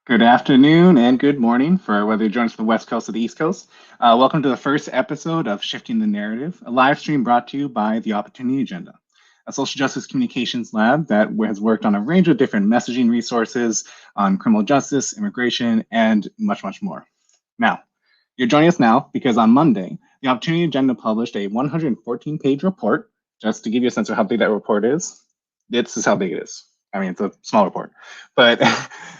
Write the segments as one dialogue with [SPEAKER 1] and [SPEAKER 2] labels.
[SPEAKER 1] Good afternoon and good morning for whether you join us from the West Coast or the East Coast. Welcome to the first episode of Shifting the Narrative, a live stream brought to you by the Opportunity Agenda, a social justice communications lab that has worked on a range of different messaging resources on criminal justice, immigration, and much, much more. Now, you're joining us now because on Monday, the Opportunity Agenda published a 114-page report. Just to give you a sense of how big that report is, this is how big it is. I mean, it's a small report, but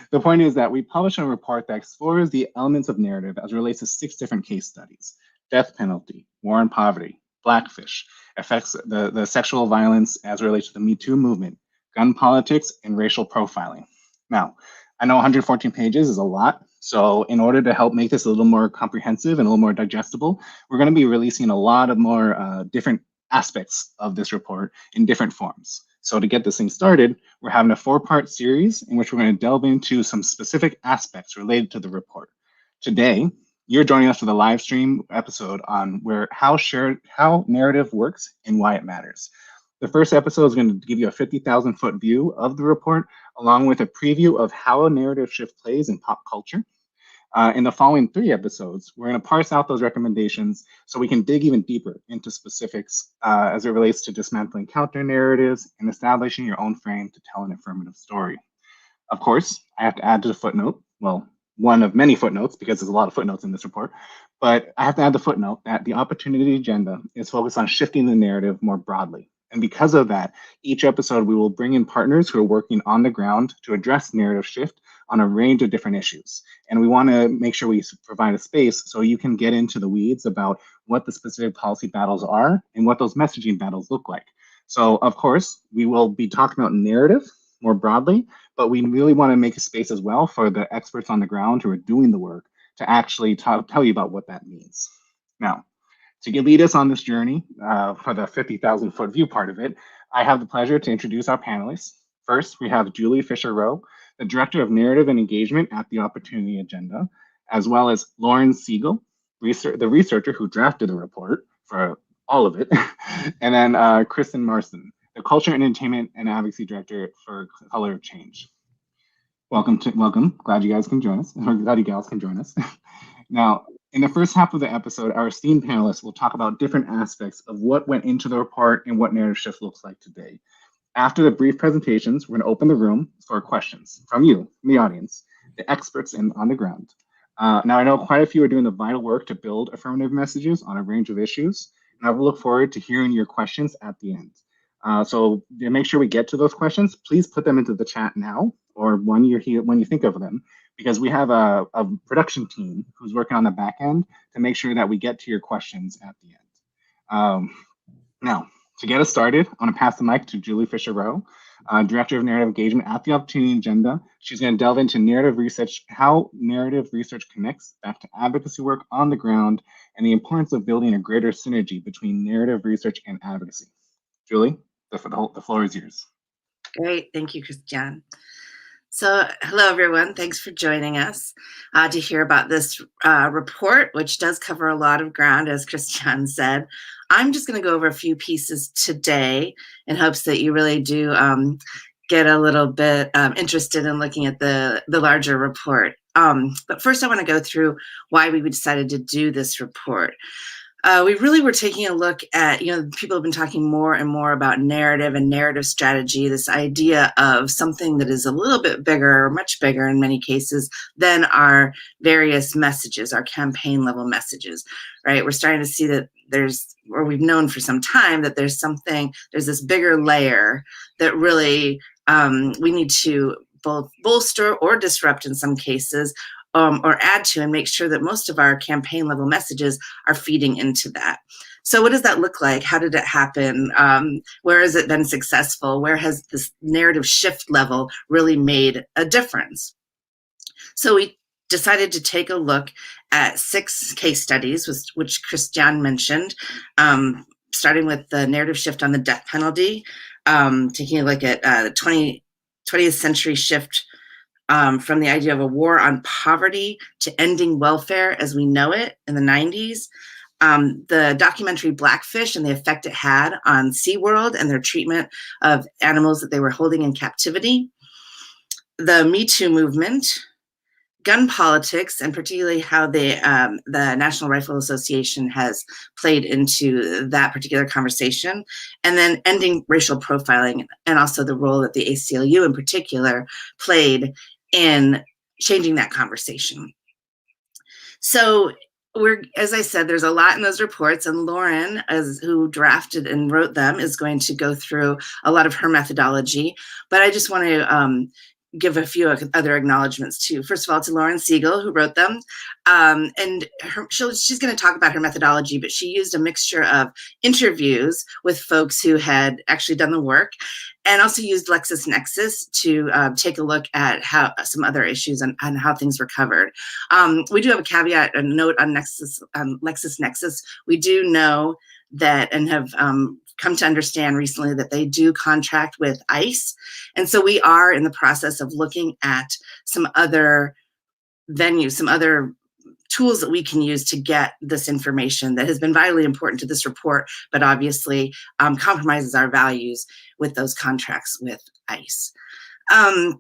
[SPEAKER 1] the point is that we published a report that explores the elements of narrative as it relates to 6 different case studies: death penalty, war and poverty, Blackfish, affects the sexual violence as it relates to the Me Too movement, gun politics, and racial profiling. Now, I know 114 pages is a lot, so in order to help make this a little more comprehensive and a little more digestible, we're going to be releasing a lot of more different aspects of this report in different forms. So to get this thing started, we're having a 4-part series in which we're going to delve into some specific aspects related to the report. Today, you're joining us for the live stream episode on how narrative works and why it matters. The first episode is going to give you a 50,000-foot view of the report, along with a preview of how a narrative shift plays in pop culture. In the following 3 episodes, we're going to parse out those recommendations so we can dig even deeper into specifics as it relates to dismantling counter narratives and establishing your own frame to tell an affirmative story. Of course, I have to add to the footnote, well, one of many footnotes because there's a lot of footnotes in this report, but I have to add the footnote that the Opportunity Agenda is focused on shifting the narrative more broadly. And because of that, each episode we will bring in partners who are working on the ground to address narrative shift on a range of different issues. And we want to make sure we provide a space so you can get into the weeds about what the specific policy battles are and what those messaging battles look like. So, of course, we will be talking about narrative more broadly, but we really want to make a space as well for the experts on the ground who are doing the work to actually tell you about what that means. Now, to lead us on this journey for the 50,000-foot view part of it, I have the pleasure to introduce our panelists. First, we have Julie Fisher-Rowe, the Director of Narrative and Engagement at the Opportunity Agenda, as well as Loren Siegel, the researcher who drafted the report for all of it, and then Kristen Marston, the Culture, Entertainment, and Advocacy Director for Color of Change. Welcome. Glad you guys can join us, or glad you gals can join us. Now, in the first half of the episode, our esteemed panelists will talk about different aspects of what went into the report and what narrative shift looks like today. After the brief presentations, we're going to open the room for questions from you, from the audience, the experts on the ground. Now, I know quite a few are doing the vital work to build affirmative messages on a range of issues, and I will look forward to hearing your questions at the end. So to make sure we get to those questions, please put them into the chat now or when you think of them, because we have a production team who's working on the back end to make sure that we get to your questions at the end. Now, to get us started, I want to pass the mic to Julie Fisher-Rowe, Director of Narrative Engagement at the Opportunity Agenda. She's going to delve into narrative research, how narrative research connects back to advocacy work on the ground, and the importance of building a greater synergy between narrative research and advocacy. Julie, the floor is yours.
[SPEAKER 2] Great. Thank you, Christiaan. So hello, everyone. Thanks for joining us to hear about this report, which does cover a lot of ground, as Christiaan said. I'm just going to go over a few pieces today in hopes that you really do get a little bit interested in looking at the larger report. But first, I want to go through why we decided to do this report. We really were taking a look at, people have been talking more and more about narrative and narrative strategy, this idea of something that is a little bit bigger, or much bigger in many cases, than our various messages, our campaign level messages, right? We're starting to see that we've known for some time that there's this bigger layer that really we need to both bolster or disrupt in some cases, or add to, and make sure that most of our campaign level messages are feeding into that. So what does that look like? How did it happen? Where has it been successful? Where has this narrative shift level really made a difference? So we decided to take a look at 6 case studies, which Christiaan mentioned, starting with the narrative shift on the death penalty, taking a look at the 20th century shift from the idea of a war on poverty to ending welfare as we know it in the 90s. The documentary Blackfish and the effect it had on SeaWorld and their treatment of animals that they were holding in captivity. The Me Too movement, gun politics, and particularly how the National Rifle Association has played into that particular conversation, and then ending racial profiling, and also the role that the ACLU in particular played in changing that conversation. So as I said, there's a lot in those reports, and Loren, who drafted and wrote them, is going to go through a lot of her methodology. But I just want to give a few other acknowledgments too. First of all, to Loren Siegel, who wrote them. And she's going to talk about her methodology, but she used a mixture of interviews with folks who had actually done the work, and also used LexisNexis to take a look at how some other issues and how things were covered. We do have a caveat, a note on LexisNexis. We do know that, and have come to understand recently, that they do contract with ICE. And so we are in the process of looking at some other venues, some other tools that we can use to get this information that has been vitally important to this report, but obviously compromises our values with those contracts with ICE. I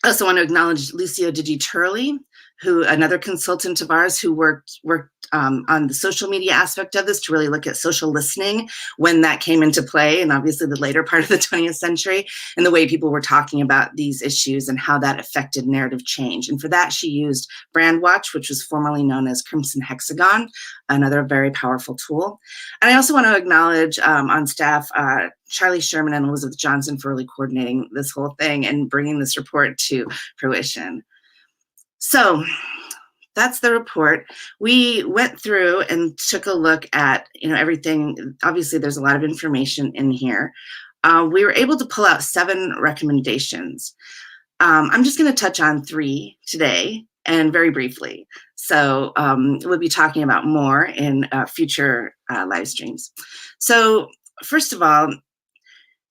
[SPEAKER 2] also want to acknowledge Lucio Di Turley, who another consultant of ours who worked on the social media aspect of this to really look at social listening when that came into play, and obviously the later part of the 20th century, and the way people were talking about these issues and how that affected narrative change. And for that, she used Brandwatch, which was formerly known as Crimson Hexagon, another very powerful tool. And I also want to acknowledge on staff, Charlie Sherman and Elizabeth Johnson, for really coordinating this whole thing and bringing this report to fruition. So that's the report. We went through and took a look at, everything. Obviously, there's a lot of information in here. We were able to pull out 7 recommendations. I'm just going to touch on 3 today, and very briefly. So we'll be talking about more in future live streams. So first of all,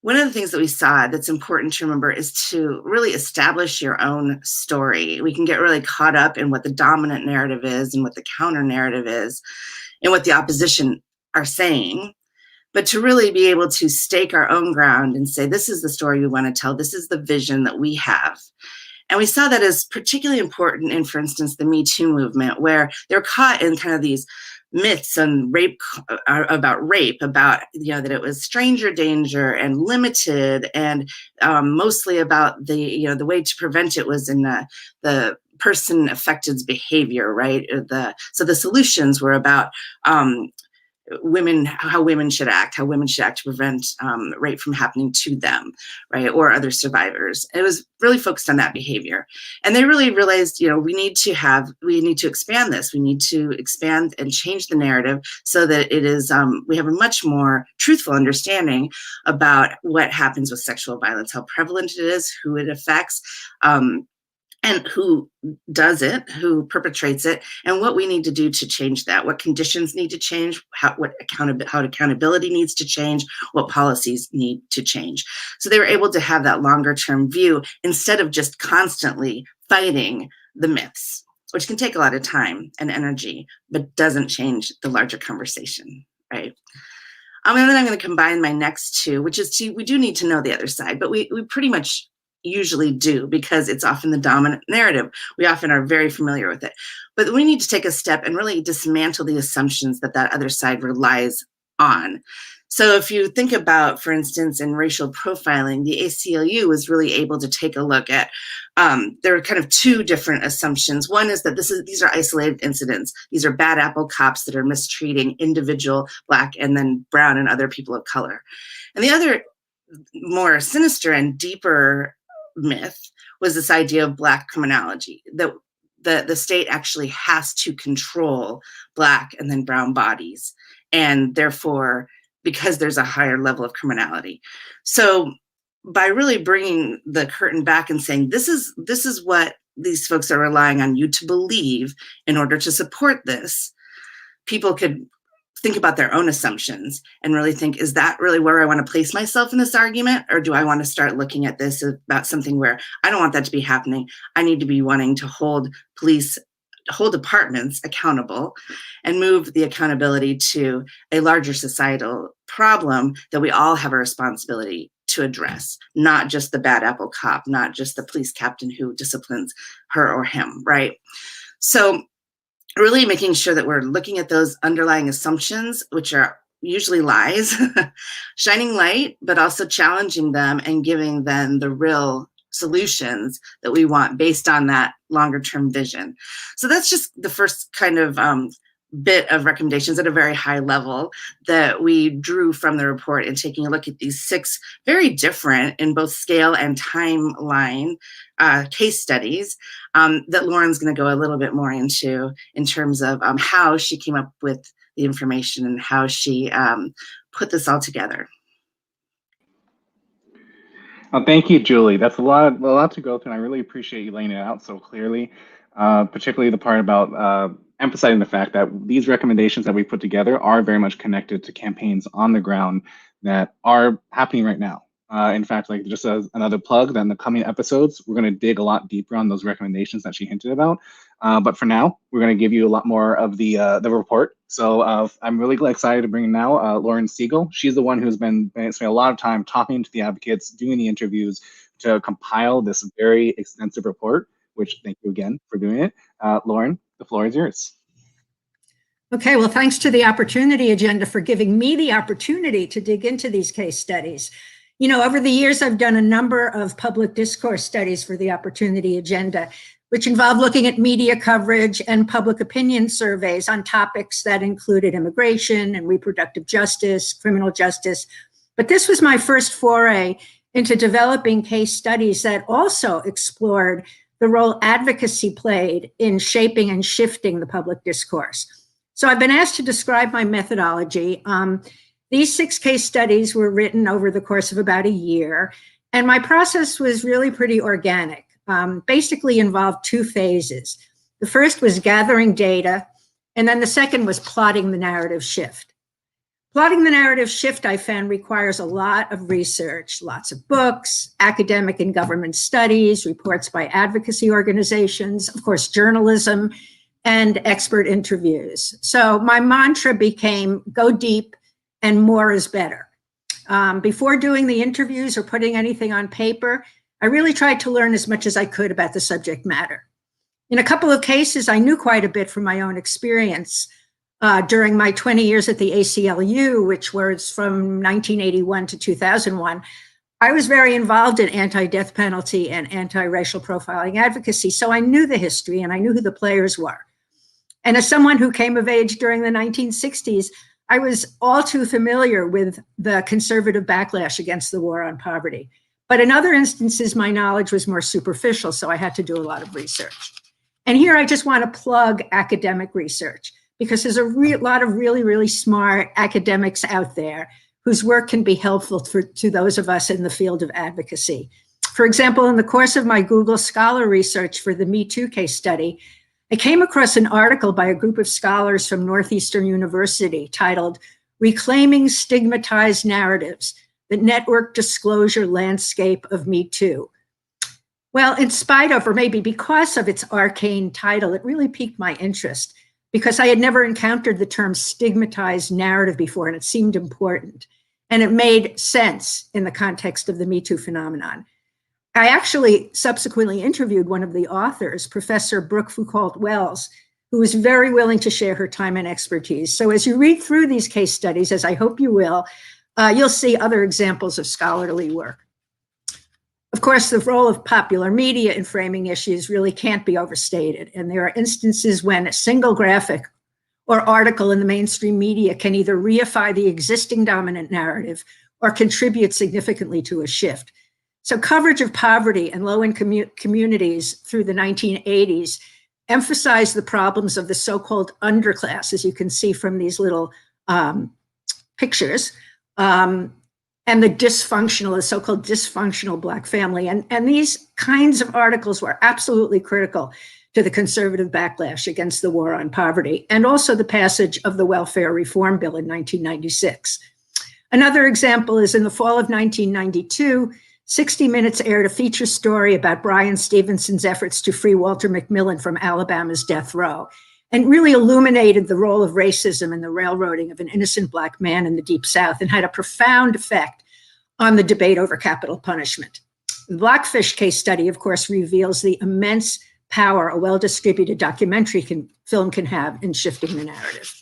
[SPEAKER 2] one of the things that we saw that's important to remember is to really establish your own story. We can get really caught up in what the dominant narrative is and what the counter narrative is and what the opposition are saying, but to really be able to stake our own ground and say, this is the story we want to tell. This is the vision that we have. And we saw that as particularly important in, for instance, the Me Too movement, where they're caught in kind of these myths and about rape, that it was stranger danger and limited, and mostly about the way to prevent it was in the person affected's behavior, right? So the solutions were about how women should act to prevent rape from happening to them, right, or other survivors. It was really focused on that behavior, and they really realized, we need to expand this. We need to expand and change the narrative so that it is we have a much more truthful understanding about what happens with sexual violence, how prevalent it is, who it affects, and who does it, who perpetrates it, and what we need to do to change that, what conditions need to change, how accountability needs to change, what policies need to change. So they were able to have that longer term view instead of just constantly fighting the myths, which can take a lot of time and energy, but doesn't change the larger conversation, right? And then I'm going to combine my next 2, which is we do need to know the other side, but we pretty much usually do, because it's often the dominant narrative. We often are very familiar with it, but we need to take a step and really dismantle the assumptions that other side relies on. So if you think about, for instance, in racial profiling, the ACLU was really able to take a look at, there are kind of 2 different assumptions. One is that these are isolated incidents. These are bad apple cops that are mistreating individual Black and then brown and other people of color. And the other more sinister and deeper myth was this idea of Black criminology, that the state actually has to control Black and then brown bodies, and therefore, because there's a higher level of criminality. So by really bringing the curtain back and saying, this is what these folks are relying on you to believe in order to support this, people could think about their own assumptions and really think, is that really where I want to place myself in this argument? Or do I want to start looking at this about something where I don't want that to be happening? I need to be wanting to hold departments accountable and move the accountability to a larger societal problem that we all have a responsibility to address, not just the bad apple cop, not just the police captain who disciplines her or him, right? So really making sure that we're looking at those underlying assumptions, which are usually lies, shining light, but also challenging them and giving them the real solutions that we want based on that longer term vision. So that's just the first kind of bit of recommendations at a very high level that we drew from the report and taking a look at these 6 very different in both scale and timeline case studies that Loren's going to go a little bit more into in terms of how she came up with the information and how she put this all together.
[SPEAKER 1] Thank you, Julie. That's a lot to go through, and I really appreciate you laying it out so clearly, particularly the part about emphasizing the fact that these recommendations that we put together are very much connected to campaigns on the ground that are happening right now. In fact, like just as another plug, then the coming episodes, we're going to dig a lot deeper on those recommendations that she hinted about. But for now, we're going to give you a lot more of the report. So I'm really excited to bring now Loren Siegel. She's the one who's been spending a lot of time talking to the advocates, doing the interviews to compile this very extensive report, which thank you again for doing it. Loren, the floor is yours.
[SPEAKER 3] Okay, well, thanks to the Opportunity Agenda for giving me the opportunity to dig into these case studies. You know, over the years, I've done a number of public discourse studies for the Opportunity Agenda, which involved looking at media coverage and public opinion surveys on topics that included immigration and reproductive justice, criminal justice. But this was my first foray into developing case studies that also explored the role advocacy played in shaping and shifting the public discourse. So I've been asked to describe my methodology. These 6 case studies were written over the course of about a year, and my process was really pretty organic. Basically involved 2 phases. The first was gathering data, and then the second was plotting the narrative shift. Plotting the narrative shift, I found, requires a lot of research, lots of books, academic and government studies, reports by advocacy organizations, of course, journalism, and expert interviews. So my mantra became go deep and more is better. Before doing the interviews or putting anything on paper, I really tried to learn as much as I could about the subject matter. In a couple of cases, I knew quite a bit from my own experience. During my 20 years at the ACLU, which was from 1981 to 2001, I was very involved in anti-death penalty and anti-racial profiling advocacy, so I knew the history and I knew who the players were. And as someone who came of age during the 1960s, I was all too familiar with the conservative backlash against the war on poverty. But in other instances, my knowledge was more superficial, so I had to do a lot of research. And here I just want to plug academic research, because there's a lot of really, really smart academics out there whose work can be helpful to those of us in the field of advocacy. For example, in the course of my Google Scholar research for the Me Too case study, I came across an article by a group of scholars from Northeastern University titled Reclaiming Stigmatized Narratives, the Network Disclosure Landscape of Me Too. Well, in spite of, or maybe because of its arcane title, it really piqued my interest because I had never encountered the term stigmatized narrative before, and it seemed important. And it made sense in the context of the Me Too phenomenon. I actually subsequently interviewed one of the authors, Professor Brooke Foucault-Wells, who was very willing to share her time and expertise. So as you read through these case studies, as I hope you will, you'll see other examples of scholarly work. Of course, the role of popular media in framing issues really can't be overstated. And there are instances when a single graphic or article in the mainstream media can either reify the existing dominant narrative or contribute significantly to a shift. So coverage of poverty and low-income communities through the 1980s emphasized the problems of the so-called underclass, as you can see from these little pictures, and the so-called dysfunctional Black family. And these kinds of articles were absolutely critical to the conservative backlash against the war on poverty, and also the passage of the Welfare Reform Bill in 1996. Another example is in the fall of 1992, 60 Minutes aired a feature story about Brian Stevenson's efforts to free Walter McMillan from Alabama's death row, and really illuminated the role of racism in the railroading of an innocent Black man in the Deep South, and had a profound effect on the debate over capital punishment. The Blackfish case study, of course, reveals the immense power a well-distributed documentary film can have in shifting the narrative.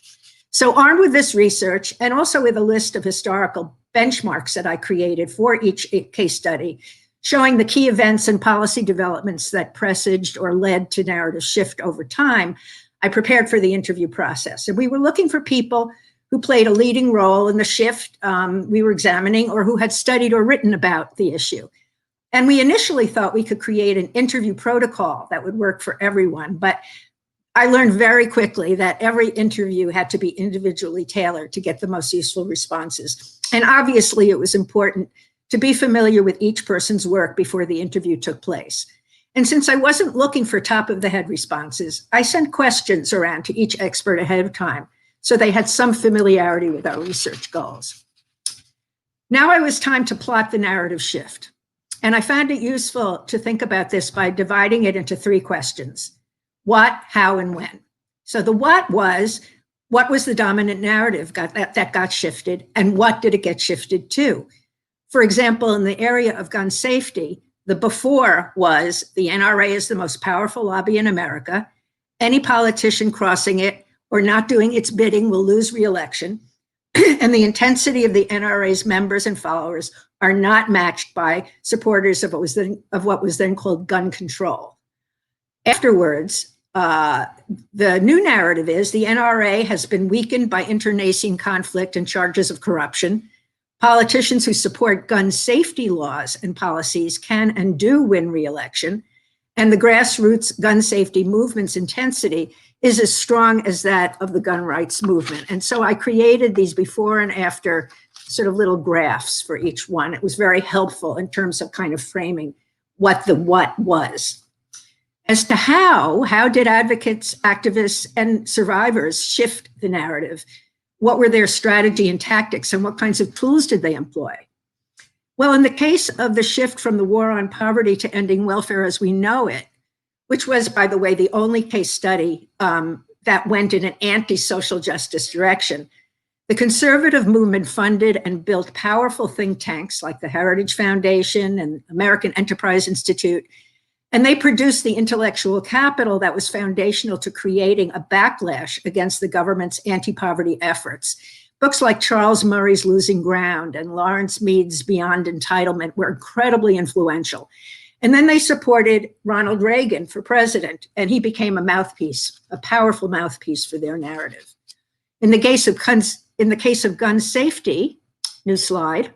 [SPEAKER 3] So armed with this research and also with a list of historical benchmarks that I created for each case study, showing the key events and policy developments that presaged or led to narrative shift over time, I prepared for the interview process. And we were looking for people who played a leading role in the shift we were examining, or who had studied or written about the issue. And we initially thought we could create an interview protocol that would work for everyone, but I learned very quickly that every interview had to be individually tailored to get the most useful responses. And obviously it was important to be familiar with each person's work before the interview took place. And since I wasn't looking for top of the head responses, I sent questions around to each expert ahead of time so they had some familiarity with our research goals. Now it was time to plot the narrative shift. And I found it useful to think about this by dividing it into 3 questions: what, how, and when. So the what was the dominant narrative that got shifted, and what did it get shifted to? For example, in the area of gun safety, the before was the NRA is the most powerful lobby in America. Any politician crossing it or not doing its bidding will lose re-election. And the intensity of the NRA's members and followers are not matched by supporters of what was then called gun control. Afterwards, the new narrative is the NRA has been weakened by internecine conflict and charges of corruption. Politicians who support gun safety laws and policies can and do win re-election, and the grassroots gun safety movement's intensity is as strong as that of the gun rights movement. And so I created these before and after sort of little graphs for each one. It was very helpful in terms of kind of framing what the what was. As to how did advocates, activists, and survivors shift the narrative? What were their strategy and tactics, and what kinds of tools did they employ? Well, in the case of the shift from the war on poverty to ending welfare as we know it, which was, by the way, the only case study that went in an anti-social justice direction, the conservative movement funded and built powerful think tanks like the Heritage Foundation and American Enterprise Institute, and they produced the intellectual capital that was foundational to creating a backlash against the government's anti-poverty efforts. Books like Charles Murray's Losing Ground and Lawrence Mead's Beyond Entitlement were incredibly influential. And then they supported Ronald Reagan for president, and he became a mouthpiece, a powerful mouthpiece for their narrative. In the case of gun safety, new slide,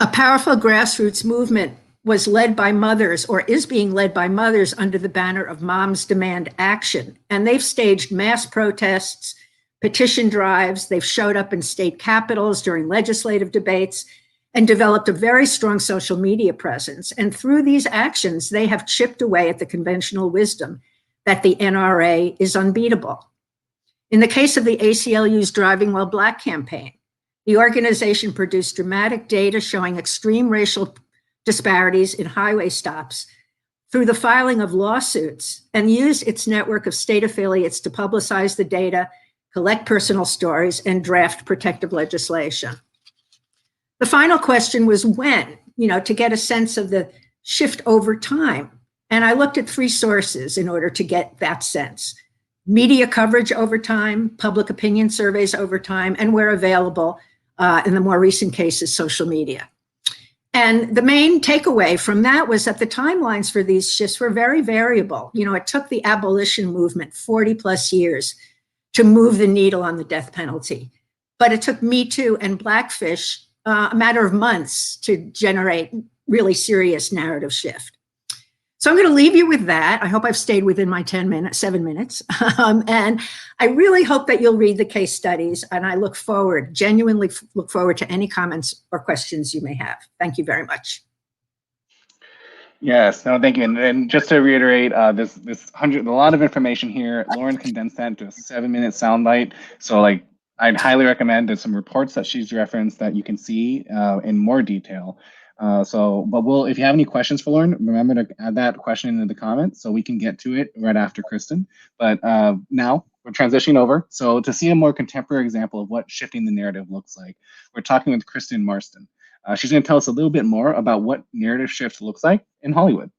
[SPEAKER 3] a powerful grassroots movement was led by mothers, or is being led by mothers, under the banner of Moms Demand Action. And they've staged mass protests, petition drives, they've showed up in state capitals during legislative debates, and developed a very strong social media presence. And through these actions, they have chipped away at the conventional wisdom that the NRA is unbeatable. In the case of the ACLU's Driving While Black campaign, the organization produced dramatic data showing extreme racial disparities in highway stops through the filing of lawsuits, and used its network of state affiliates to publicize the data, collect personal stories, and draft protective legislation. The final question was when, to get a sense of the shift over time. And I looked at 3 sources in order to get that sense: media coverage over time, public opinion surveys over time, and where available, in the more recent cases, social media. And the main takeaway from that was that the timelines for these shifts were very variable. It took the abolition movement 40 plus years to move the needle on the death penalty. But it took Me Too and Blackfish a matter of months to generate really serious narrative shift. So I'm going to leave you with that. I hope I've stayed within my 7 minutes. And I really hope that you'll read the case studies, and I genuinely look forward to any comments or questions you may have. Thank you very much.
[SPEAKER 1] Yes, no, thank you. And just to reiterate, this a lot of information here. Loren condensed that into a 7-minute soundbite. So I'd highly recommend there's some reports that she's referenced that you can see in more detail. But if you have any questions for Loren, remember to add that question into the comments so we can get to it right after Kristen. But now we're transitioning over. So to see a more contemporary example of what shifting the narrative looks like, we're talking with Kristen Marston. She's going to tell us a little bit more about what narrative shift looks like in Hollywood.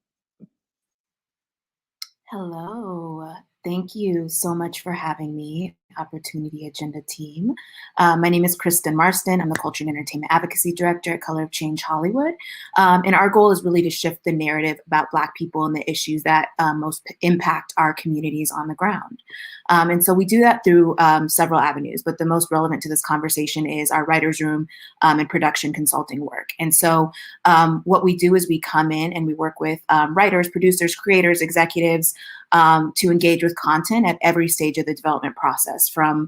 [SPEAKER 4] Hello. Thank you so much for having me, Opportunity Agenda team. My name is Kristen Marston. I'm the Culture and Entertainment Advocacy Director at Color of Change Hollywood. And our goal is really to shift the narrative about Black people and the issues that most impact our communities on the ground. And so we do that through several avenues, but the most relevant to this conversation is our writer's room and production consulting work. And so what we do is we come in and we work with writers, producers, creators, executives, to engage with content at every stage of the development process, from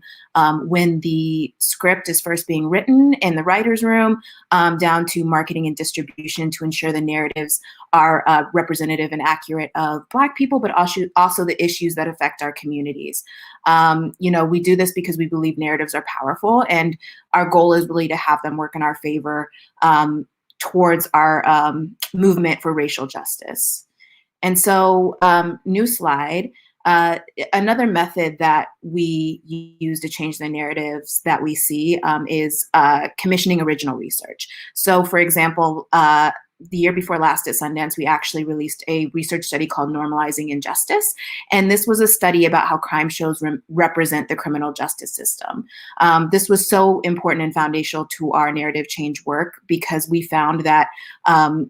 [SPEAKER 4] when the script is first being written in the writer's room down to marketing and distribution to ensure the narratives are representative and accurate of Black people, but also the issues that affect our communities. We do this because we believe narratives are powerful, and our goal is really to have them work in our favor towards our movement for racial justice. And so, new slide, another method that we use to change the narratives that we see is commissioning original research. So for example, the year before last at Sundance, we actually released a research study called Normalizing Injustice. And this was a study about how crime shows represent the criminal justice system. This was so important and foundational to our narrative change work because we found that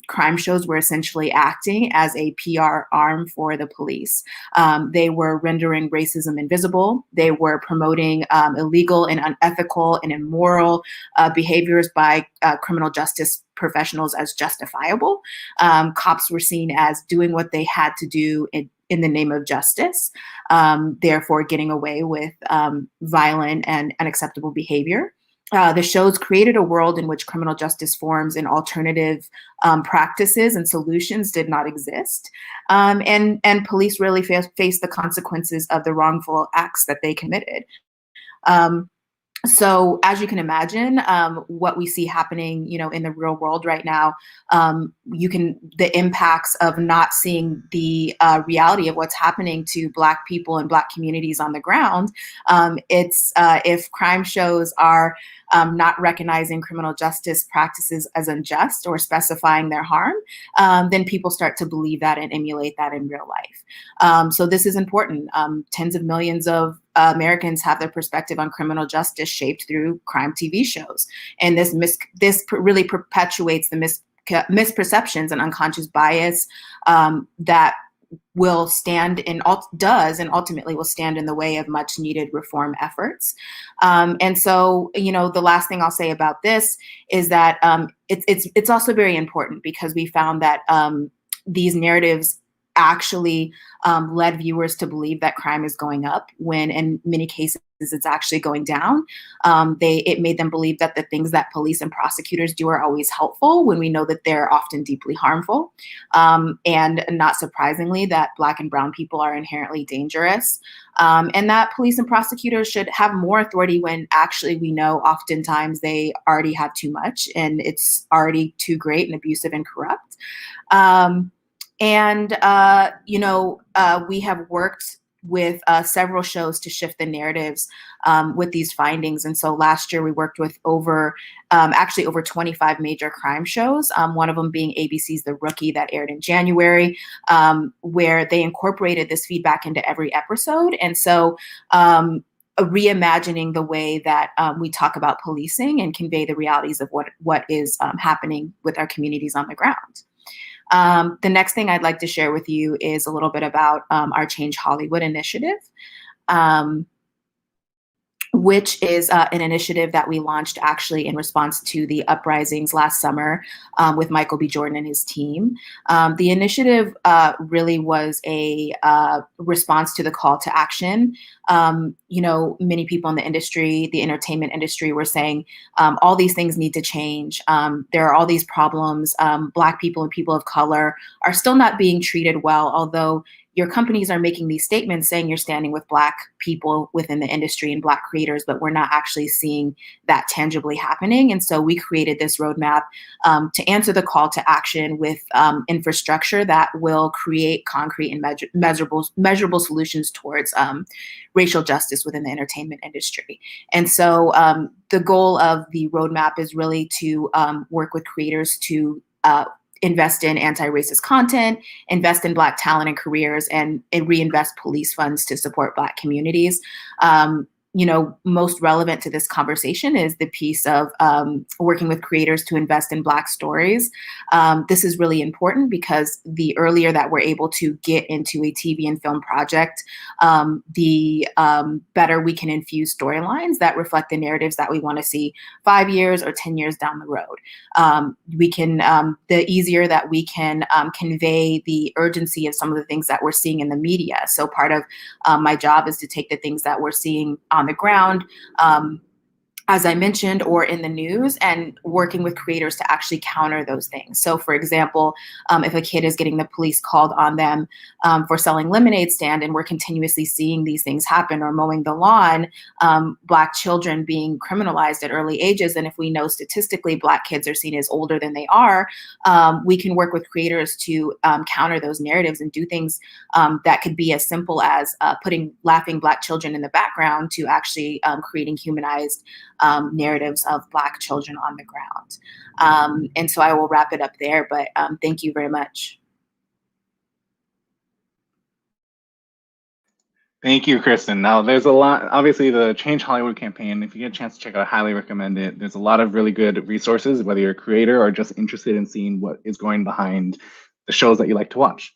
[SPEAKER 4] crime shows were essentially acting as a PR arm for the police. They were rendering racism invisible. They were promoting illegal and unethical and immoral behaviors by criminal justice professionals as justifiable. Cops were seen as doing what they had to do in the name of justice, therefore getting away with violent and unacceptable behavior. The shows created a world in which criminal justice forms and alternative practices and solutions did not exist. And police really faced the consequences of the wrongful acts that they committed. So as you can imagine, what we see happening, in the real world right now, the impacts of not seeing the reality of what's happening to Black people and Black communities on the ground. If crime shows are not recognizing criminal justice practices as unjust or specifying their harm, then people start to believe that and emulate that in real life. So this is important. Tens of millions of Americans have their perspective on criminal justice shaped through crime TV shows. And this really perpetuates the misperceptions and unconscious bias that will stand and ultimately will stand in the way of much needed reform efforts. And so, the last thing I'll say about this is that it's also very important because we found that these narratives actually led viewers to believe that crime is going up when in many cases it's actually going down. It made them believe that the things that police and prosecutors do are always helpful when we know that they're often deeply harmful. And not surprisingly, that Black and brown people are inherently dangerous. And that police and prosecutors should have more authority when actually we know oftentimes they already have too much and it's already too great and abusive and corrupt. We have worked with several shows to shift the narratives with these findings. And so last year we worked with over 25 major crime shows, one of them being ABC's The Rookie that aired in January, where they incorporated this feedback into every episode. And so reimagining the way that we talk about policing and convey the realities of what is happening with our communities on the ground. The next thing I'd like to share with you is a little bit about our Change Hollywood initiative, which is an initiative that we launched actually in response to the uprisings last summer with Michael B. Jordan and his team. The initiative really was a response to the call to action. Many people in the industry, the entertainment industry, were saying all these things need to change. There are all these problems. Black people and people of color are still not being treated well, although your companies are making these statements saying you're standing with Black people within the industry and Black creators, but we're not actually seeing that tangibly happening. And so we created this roadmap to answer the call to action with infrastructure that will create concrete and measurable solutions towards racial justice within the entertainment industry. And so the goal of the roadmap is really to work with creators to invest in anti-racist content, invest in Black talent and careers, and reinvest police funds to support Black communities. Most relevant to this conversation is the piece of working with creators to invest in Black stories. This is really important because the earlier that we're able to get into a TV and film project, the better we can infuse storylines that reflect the narratives that we want to see 5 years or 10 years down the road. The easier that we can convey the urgency of some of the things that we're seeing in the media. So part of my job is to take the things that we're seeing on the ground, as I mentioned, or in the news, and working with creators to actually counter those things. So for example, if a kid is getting the police called on them for selling lemonade stand, and we're continuously seeing these things happen, or mowing the lawn, Black children being criminalized at early ages, and if we know statistically Black kids are seen as older than they are, we can work with creators to counter those narratives and do things that could be as simple as putting laughing Black children in the background to actually creating humanized narratives of Black children on the ground. And so I will wrap it up there, but thank you very much.
[SPEAKER 1] Thank you, Kristen. Now, there's a lot, obviously the Change Hollywood campaign, if you get a chance to check it out, I highly recommend it. There's a lot of really good resources, whether you're a creator or just interested in seeing what is going behind the shows that you like to watch.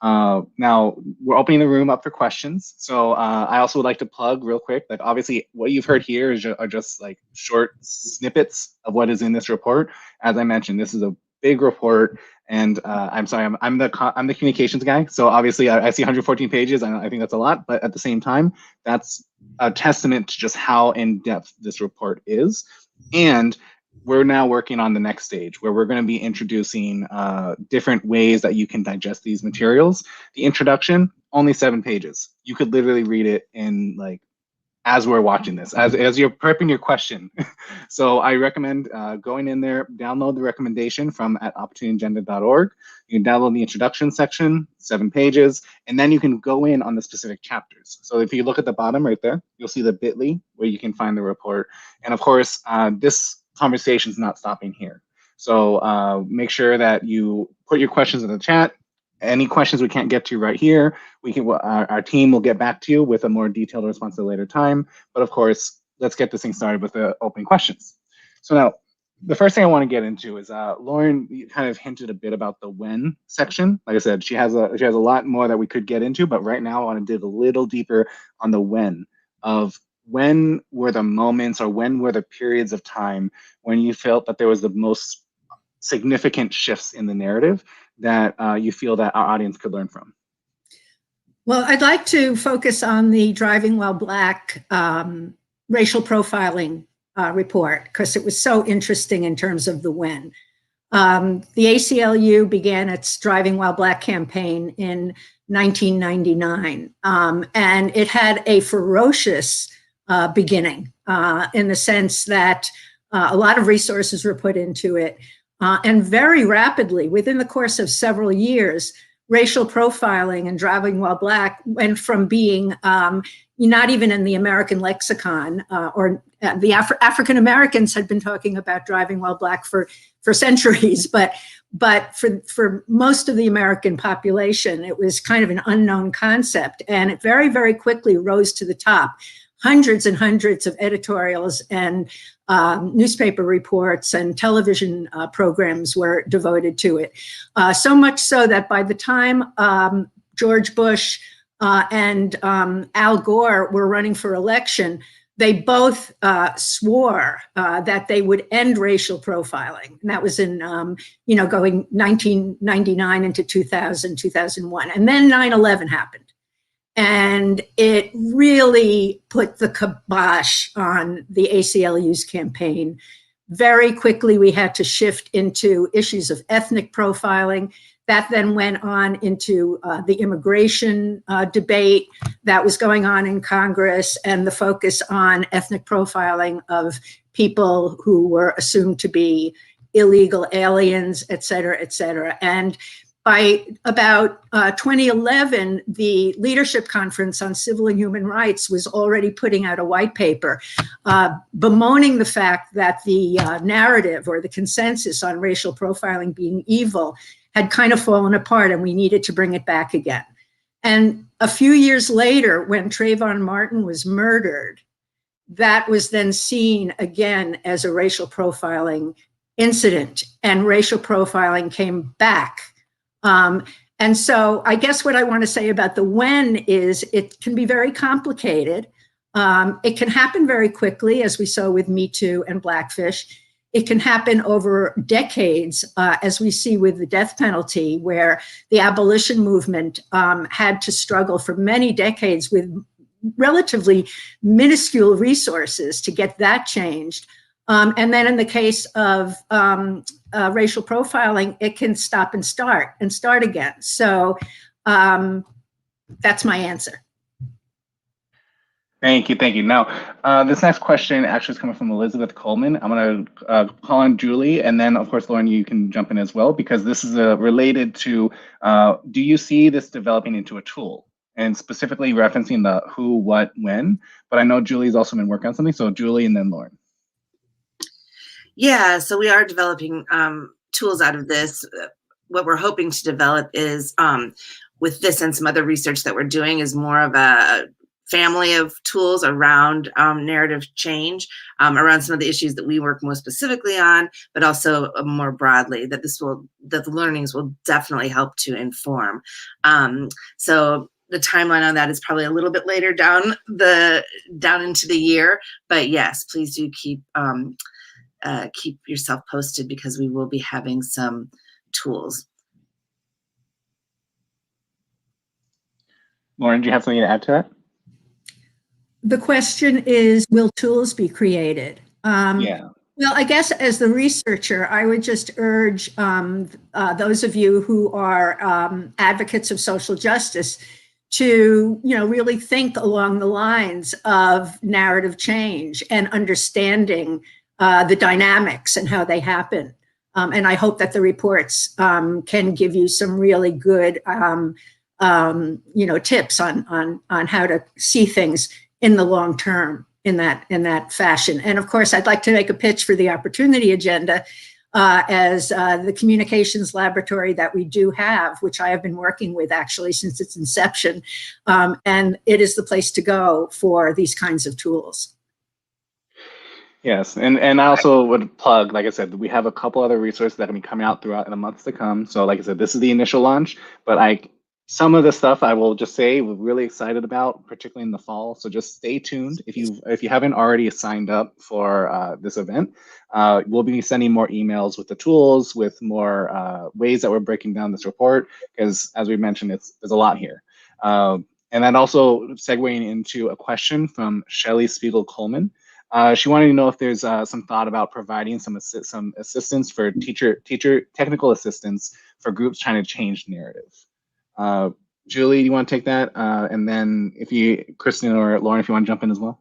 [SPEAKER 1] Now, we're opening the room up for questions. So I also would like to plug real quick, like obviously what you've heard here are just like short snippets of what is in this report. As I mentioned, this is a big report, and I'm sorry, I'm the communications guy. So obviously I see 114 pages, and I think that's a lot, but at the same time, that's a testament to just how in-depth this report is. And we're now working on the next stage where we're going to be introducing different ways that you can digest these materials. The introduction, only 7 pages. You could literally read it in like, as we're watching this, as you're prepping your question. So I recommend going in there, download the recommendation from at opportunityagenda.org. You can download the introduction section, 7 pages, and then you can go in on the specific chapters. So if you look at the bottom right there, you'll see the bit.ly where you can find the report. And of course, this conversation is not stopping here. So make sure that you put your questions in the chat. Any questions we can't get to right here, our team will get back to you with a more detailed response at a later time. But of course, let's get this thing started with the open questions. So now, the first thing I want to get into is Loren, you kind of hinted a bit about the when section. Like I said, she has a lot more that we could get into, but right now I want to dig a little deeper on the when of when were the moments or when were the periods of time when you felt that there was the most significant shifts in the narrative that you feel that our audience could learn from?
[SPEAKER 3] Well, I'd like to focus on the Driving While Black racial profiling report, because it was so interesting in terms of the when. The ACLU began its Driving While Black campaign in 1999, and it had a ferocious beginning in the sense that a lot of resources were put into it. And very rapidly, within the course of several years, racial profiling and Driving While Black went from being not even in the American lexicon, or the African Americans had been talking about Driving While Black for centuries, but for most of the American population, it was kind of an unknown concept, and it very, very quickly rose to the top. Hundreds and hundreds of editorials and newspaper reports and television programs were devoted to it. So much so that by the time George Bush and Al Gore were running for election, they both swore that they would end racial profiling. And that was in, going 1999 into 2000, 2001. And then 9/11 happened. And it really put the kibosh on the ACLU's campaign, Very quickly, we had to shift into issues of ethnic profiling. That then went on into the immigration debate that was going on in Congress, and the focus on ethnic profiling of people who were assumed to be illegal aliens, et cetera, et cetera. And by about 2011, the Leadership Conference on Civil and Human Rights was already putting out a white paper bemoaning the fact that the narrative or the consensus on racial profiling being evil had kind of fallen apart, and we needed to bring it back again. And a few years later, when Trayvon Martin was murdered, that was then seen again as a racial profiling incident, and racial profiling came back. And so I guess what I want to say about the when is it can be very complicated. It can happen very quickly, as we saw with Me Too and Blackfish. It can happen over decades, as we see with the death penalty, where the abolition movement had to struggle for many decades with relatively minuscule resources to get that changed. And then in the case of racial profiling, it can stop and start again. So that's my answer.
[SPEAKER 1] Thank you. Now, this next question actually is coming from Elizabeth Coleman. I'm going to call on Julie, and then, of course, Loren, you can jump in as well, because this is related to, do you see this developing into a tool? And specifically referencing the who, what, when. But I know Julie's also been working on something, so Julie and then Loren.
[SPEAKER 2] Yeah, so we are developing tools out of this. What we're hoping to develop is, with this and some other research that we're doing, is more of a family of tools around narrative change, around some of the issues that we work most specifically on, but also more broadly, that the learnings will definitely help to inform. So the timeline on that is probably a little bit later down into the year, but yes, please do keep yourself posted, because we will be having some tools.
[SPEAKER 1] Loren, do you have something to add to that?
[SPEAKER 3] The question is, will tools be created?
[SPEAKER 1] Yeah.
[SPEAKER 3] Well, I guess as the researcher, I would just urge those of you who are advocates of social justice to, really think along the lines of narrative change and understanding the dynamics and how they happen. And I hope that the reports can give you some really good, tips on how to see things in the long term in that fashion. And of course, I'd like to make a pitch for the Opportunity Agenda as the communications laboratory that we do have, which I have been working with actually since its inception. And it is the place to go for these kinds of tools.
[SPEAKER 1] Yes, and I also would plug, like I said, we have a couple other resources that will be coming out throughout in the months to come. So like I said, this is the initial launch, but some of the stuff I will just say we're really excited about, particularly in the fall. So just stay tuned. If you haven't already signed up for this event, we'll be sending more emails with the tools, with more ways that we're breaking down this report, because as we mentioned, there's a lot here. And then also segueing into a question from Shelly Spiegel Coleman. She wanted to know if there's some thought about providing some assistance for technical assistance for groups trying to change narrative. Julie, do you want to take that? And then Kristen or Loren, if you want to jump in as well.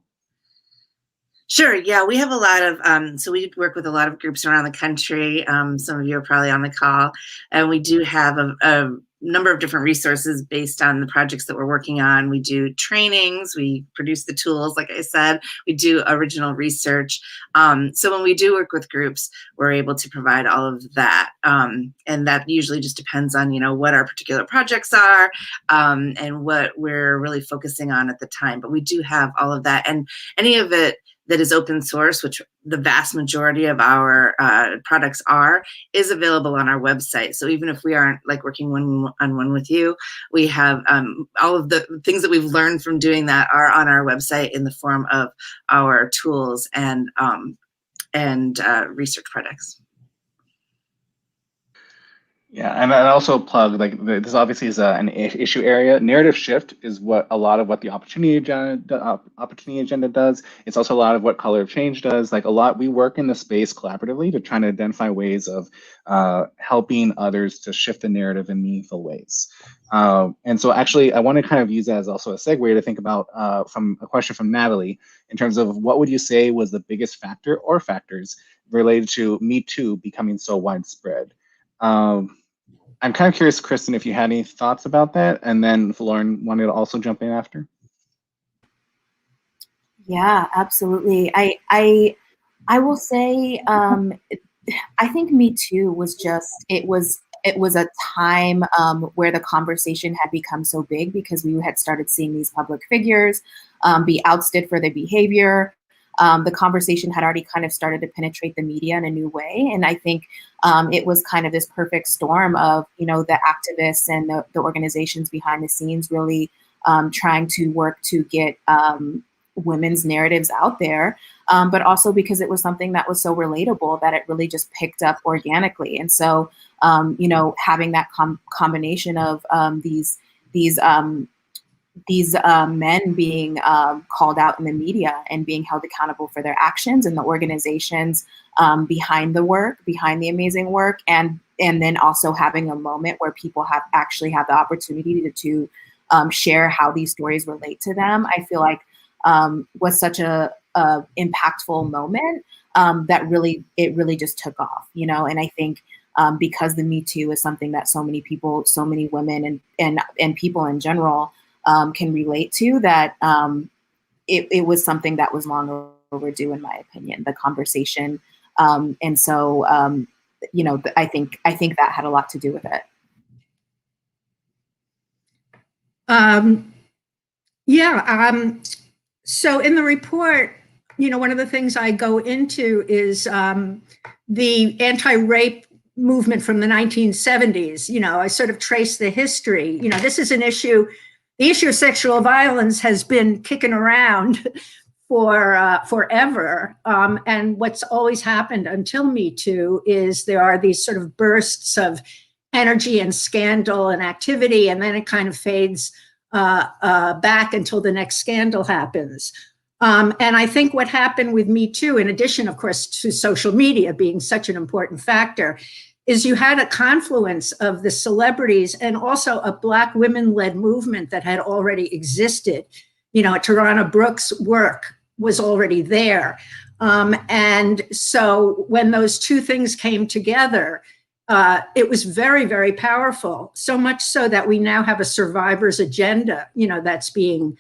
[SPEAKER 2] Sure. Yeah, we have a lot of, so we work with a lot of groups around the country. Some of you are probably on the call, and we do have a number of different resources based on the projects that we're working on. We do trainings, we produce the tools, like I said, we do original research. So when we do work with groups, we're able to provide all of that. And that usually just depends on, what our particular projects are and what we're really focusing on at the time. But we do have all of that, and any of it that is open source, which the vast majority of our products is available on our website. So even if we aren't working one-on-one with you, we have all of the things that we've learned from doing that are on our website in the form of our tools and research products.
[SPEAKER 1] Yeah, and also plug like this obviously is an issue area. Narrative shift is what a lot of what the opportunity agenda does. It's also a lot of what Color of Change does. Like a lot, we work in the space collaboratively to try to identify ways of helping others to shift the narrative in meaningful ways. And so actually, I want to kind of use that as also a segue to think about from a question from Natalie in terms of what would you say was the biggest factor or factors related to Me Too becoming so widespread? I'm kind of curious, Kristen, if you had any thoughts about that, and then if Loren wanted to also jump in after.
[SPEAKER 4] Yeah, absolutely. I will say I think Me Too was just it was a time where the conversation had become so big because we had started seeing these public figures be ousted for their behavior. The conversation had already kind of started to penetrate the media in a new way. And I think it was kind of this perfect storm of, the activists and the organizations behind the scenes really trying to work to get women's narratives out there, but also because it was something that was so relatable that it really just picked up organically. And so, having that combination of these men being called out in the media and being held accountable for their actions, and the organizations behind the work, behind the amazing work, and then also having a moment where people actually have the opportunity to share how these stories relate to them, I feel like was such a impactful moment that really just took off, and I think because the Me Too is something that so many people, so many women and people in general can relate to, that it was something that was long overdue, in my opinion, the conversation. And so, I think that had a lot to do with it.
[SPEAKER 3] So in the report, one of the things I go into is the anti-rape movement from the 1970s. I sort of trace the history. This is an issue. The issue of sexual violence has been kicking around for forever. And what's always happened until Me Too is there are these sort of bursts of energy and scandal and activity, and then it kind of fades back until the next scandal happens. And I think what happened with Me Too, in addition, of course, to social media being such an important factor, is you had a confluence of the celebrities and also a Black women-led movement that had already existed. Tarana Brooks' work was already there. And so when those two things came together, it was very, very powerful, so much so that we now have a survivor's agenda, that's being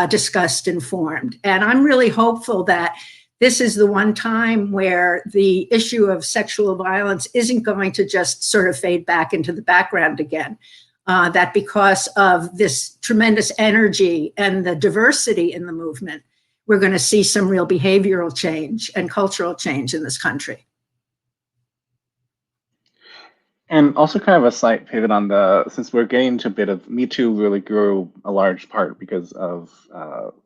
[SPEAKER 3] discussed and formed. And I'm really hopeful that this is the one time where the issue of sexual violence isn't going to just sort of fade back into the background again. That because of this tremendous energy and the diversity in the movement, we're going to see some real behavioral change and cultural change in this country.
[SPEAKER 1] And also kind of a slight pivot on since we're getting into a bit of Me Too really grew a large part because of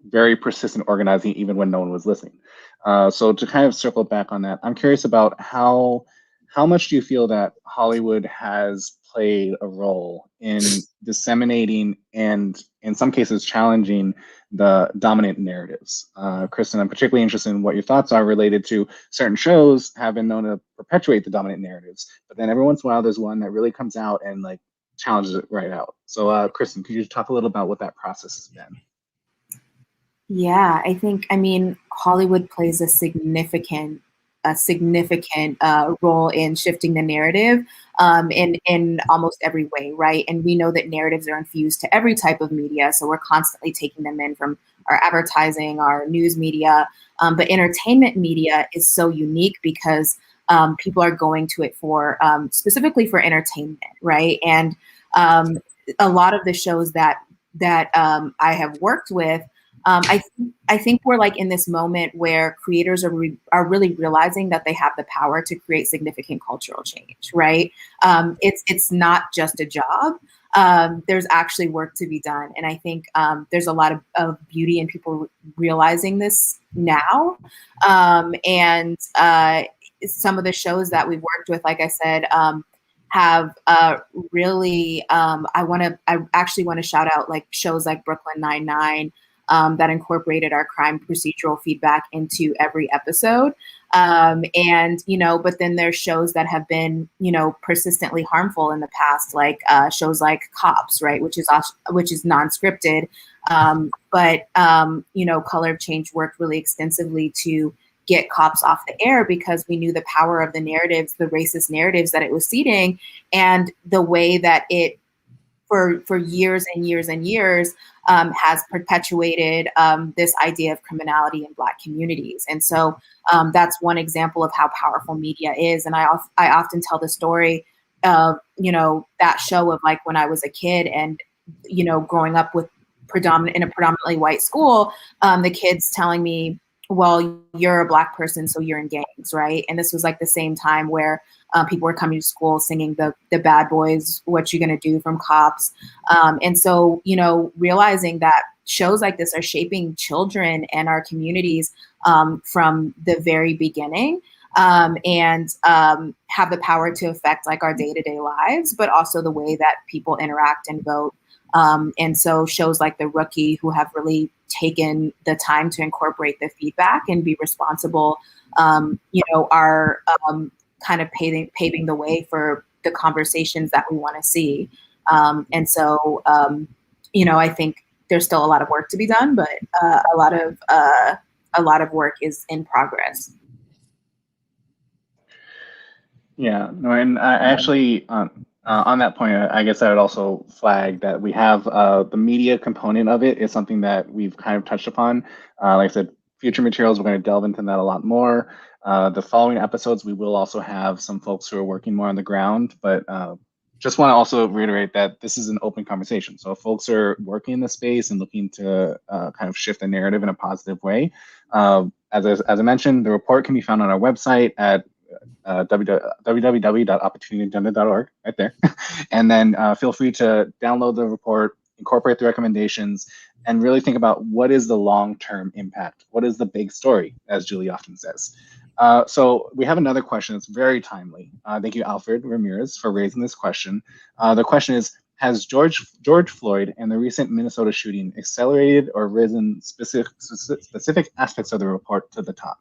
[SPEAKER 1] very persistent organizing, even when no one was listening. So to kind of circle back on that, I'm curious about how much do you feel that Hollywood has played a role in disseminating and in some cases challenging the dominant narratives? Kristen, I'm particularly interested in what your thoughts are related to certain shows have been known to perpetuate the dominant narratives, but then every once in a while there's one that really comes out and like challenges it right out. So Kristen, could you talk a little about what that process has been?
[SPEAKER 4] Yeah, I mean, Hollywood plays a significant role in shifting the narrative in almost every way, right? And we know that narratives are infused to every type of media, so we're constantly taking them in from our advertising, our news media, but entertainment media is so unique because people are going to it for specifically for entertainment, right? And a lot of the shows that I have worked with, I think we're like in this moment where creators are really realizing that they have the power to create significant cultural change, right? It's not just a job. There's actually work to be done. And I think there's a lot of beauty in people realizing this now. And some of the shows that we've worked with, like I said, have really, I actually want to shout out like shows like Brooklyn Nine-Nine that incorporated our crime procedural feedback into every episode. And, you know, but then there's shows that have been, you know, persistently harmful in the past, like shows like Cops, right, which is non-scripted. But, you know, Color of Change worked really extensively to get Cops off the air because we knew the power of the narratives, the racist narratives that it was seeding, and the way that it, for years and years and years, has perpetuated this idea of criminality in Black communities. And so that's one example of how powerful media is. And I often tell the story of, you know, that show of like when I was a kid and, you know, growing up with in a predominantly white school, the kids telling me, well, you're a Black person, so you're in gangs, right? And this was like the same time where people were coming to school singing the Bad Boys, What You Gonna Do from Cops. And so, you know, realizing that shows like this are shaping children and our communities from the very beginning, and have the power to affect like our day-to-day lives, but also the way that people interact and vote. And so shows like The Rookie, who have really taken the time to incorporate the feedback and be responsible, you know, are kind of paving the way for the conversations that we want to see. And so, you know, I think there's still a lot of work to be done, but a lot of work is in progress.
[SPEAKER 1] Yeah, no, and I actually, on that point, I guess I would also flag that we have the media component of it is something that we've kind of touched upon. Like I said, future materials, we're going to delve into that a lot more. The following episodes, we will also have some folks who are working more on the ground, but just want to also reiterate that this is an open conversation. So if folks are working in the space and looking to kind of shift the narrative in a positive way, as I mentioned, the report can be found on our website at www.opportunityagenda.org, right there. And then feel free to download the report, incorporate the recommendations, and really think about what is the long-term impact? What is the big story, as Julie often says. So we have another question that's very timely. Thank you, Alfred Ramirez, for raising this question. The question is, has George Floyd and the recent Minnesota shooting accelerated or risen specific aspects of the report to the top?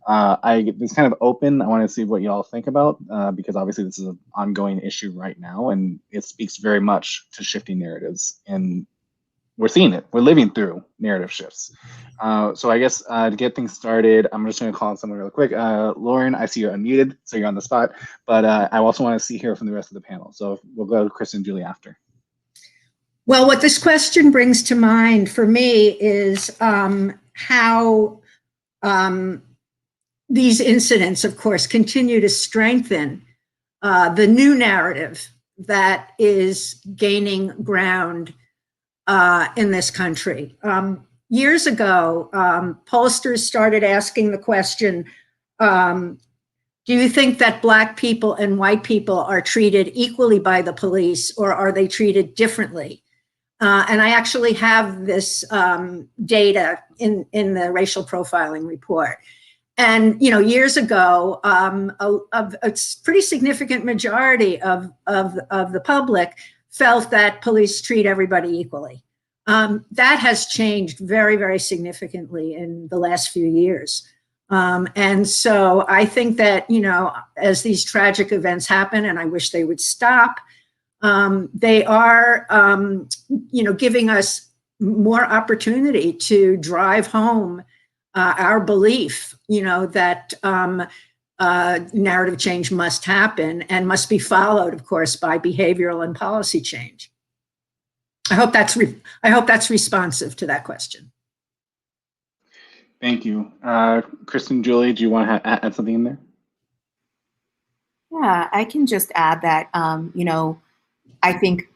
[SPEAKER 1] It's kind of open. I want to see what y'all think about, because obviously this is an ongoing issue right now, and it speaks very much to shifting narratives. And we're seeing it. We're living through narrative shifts. So I guess to get things started, I'm just going to call on someone real quick. Loren, I see you're unmuted, so you're on the spot. But I also want to hear from the rest of the panel. So we'll go to Kristen and Julie after.
[SPEAKER 3] Well, what this question brings to mind for me is how these incidents, of course, continue to strengthen the new narrative that is gaining ground in this country. Years ago, pollsters started asking the question, do you think that Black people and white people are treated equally by the police, or are they treated differently? And I actually have this data in the racial profiling report. And, you know, years ago, a pretty significant majority of the public felt that police treat everybody equally. That has changed very, very significantly in the last few years. And so I think that, you know, as these tragic events happen, and I wish they would stop, they are, you know, giving us more opportunity to drive home our belief, you know, that narrative change must happen and must be followed, of course, by behavioral and policy change. I hope that's responsive to that question.
[SPEAKER 1] Thank you. Kristen, Julie, do you want to add something in there?
[SPEAKER 4] Yeah, I can just add that, you know, I think